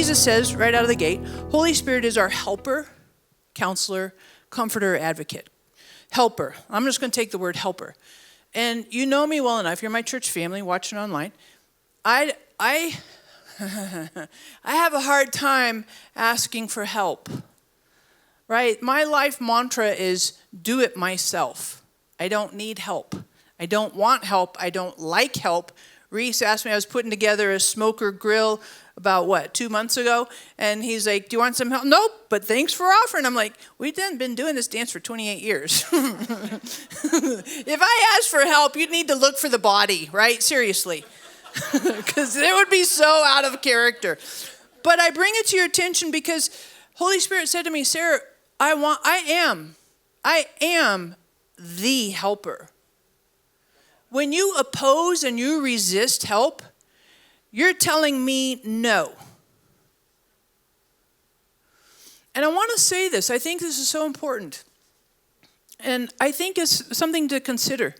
Jesus says right out of the gate, Holy Spirit is our helper, counselor, comforter, advocate. Helper. I'm just going to take the word helper. And you know me well enough. You're my church family watching online. I have a hard time asking for help. Right? My life mantra is do it myself. I don't need help. I don't want help. I don't like help. Reese asked me, I was putting together a smoker grill about 2 months ago, and he's like, do you want some help? Nope, but thanks for offering. I'm like, we've been doing this dance for 28 years. If I asked for help, you'd need to look for the body, right? Seriously. Because it would be so out of character. But I bring it to your attention because Holy Spirit said to me, Sarah, I am the helper. When you oppose and you resist help, you're telling me no. And I want to say this. I think this is so important. And I think it's something to consider.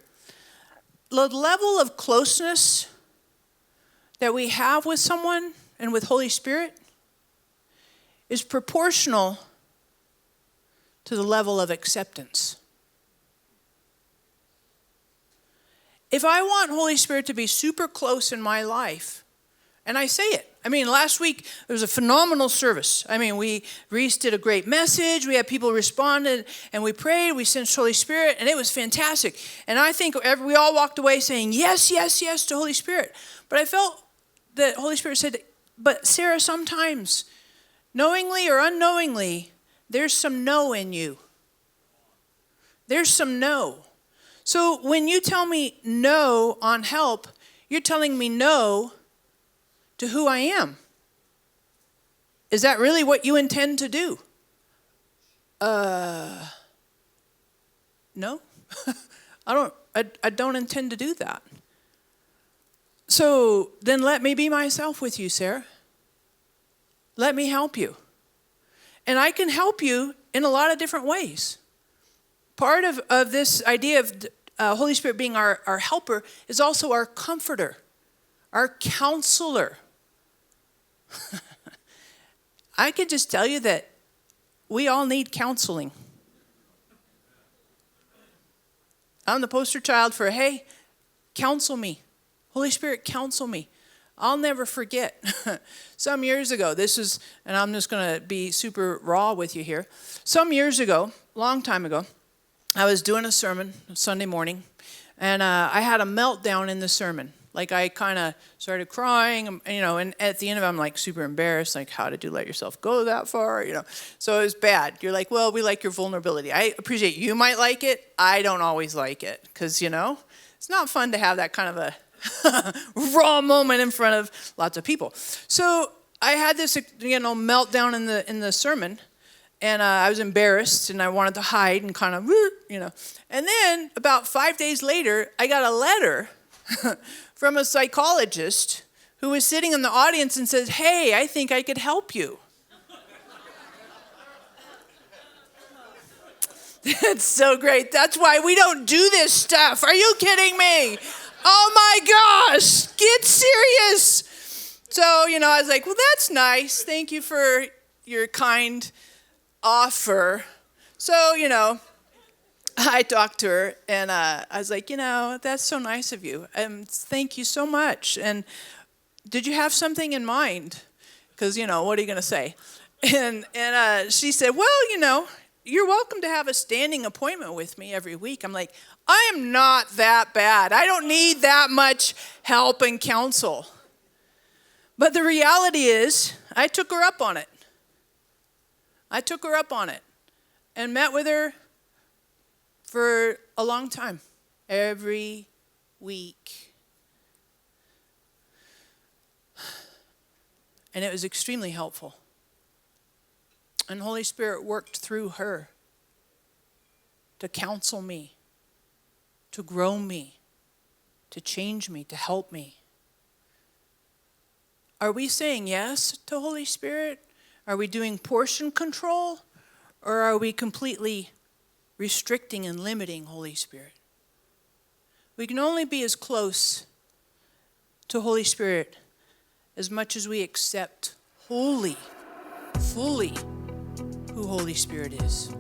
The level of closeness that we have with someone and with Holy Spirit is proportional to the level of acceptance. If I want Holy Spirit to be super close in my life, and I say it. I mean, last week there was a phenomenal service. I mean, Reese did a great message. We had people responded, and we prayed. We sensed Holy Spirit, and it was fantastic. And I think we all walked away saying, yes, yes, yes to Holy Spirit. But I felt that Holy Spirit said, but Sarah, sometimes, knowingly or unknowingly, there's some no in you. There's some no. So when you tell me no on help, you're telling me no to who I am. Is that really what you intend to do? No. I don't intend to do that. So then let me be myself with you, Sarah. Let me help you. And I can help you in a lot of different ways. Part of this idea of Holy Spirit being our helper is also our comforter, our counselor. I could just tell you that we all need counseling. I'm the poster child for, hey, counsel me. Holy Spirit, counsel me. I'll never forget. Some years ago, and I'm just going to be super raw with you here. Some years ago, long time ago, I was doing a sermon Sunday morning, and I had a meltdown in the sermon. Like I kind of started crying, and at the end of it, I'm like super embarrassed. Like, how did you let yourself go that far? So it was bad. You're like, well, we like your vulnerability. I appreciate you might like it. I don't always like it because, it's not fun to have that kind of a raw moment in front of lots of people. So I had this, meltdown in the sermon. And I was embarrassed, and I wanted to hide and kind of, And then about 5 days later, I got a letter from a psychologist who was sitting in the audience and says, hey, I think I could help you. That's so great. That's why we don't do this stuff. Are you kidding me? Oh, my gosh. Get serious. So, I was like, well, that's nice. Thank you for your kind offer. So, I talked to her, and I was like, that's so nice of you. Thank you so much. And did you have something in mind? Because, what are you going to say? And she said, well, you're welcome to have a standing appointment with me every week. I'm like, I am not that bad. I don't need that much help and counsel. But the reality is, I took her up on it. And met with her for a long time, every week. And it was extremely helpful. And Holy Spirit worked through her to counsel me, to grow me, to change me, to help me. Are we saying yes to Holy Spirit? Are we doing portion control? Or are we completely restricting and limiting Holy Spirit? We can only be as close to Holy Spirit as much as we accept wholly, fully who Holy Spirit is.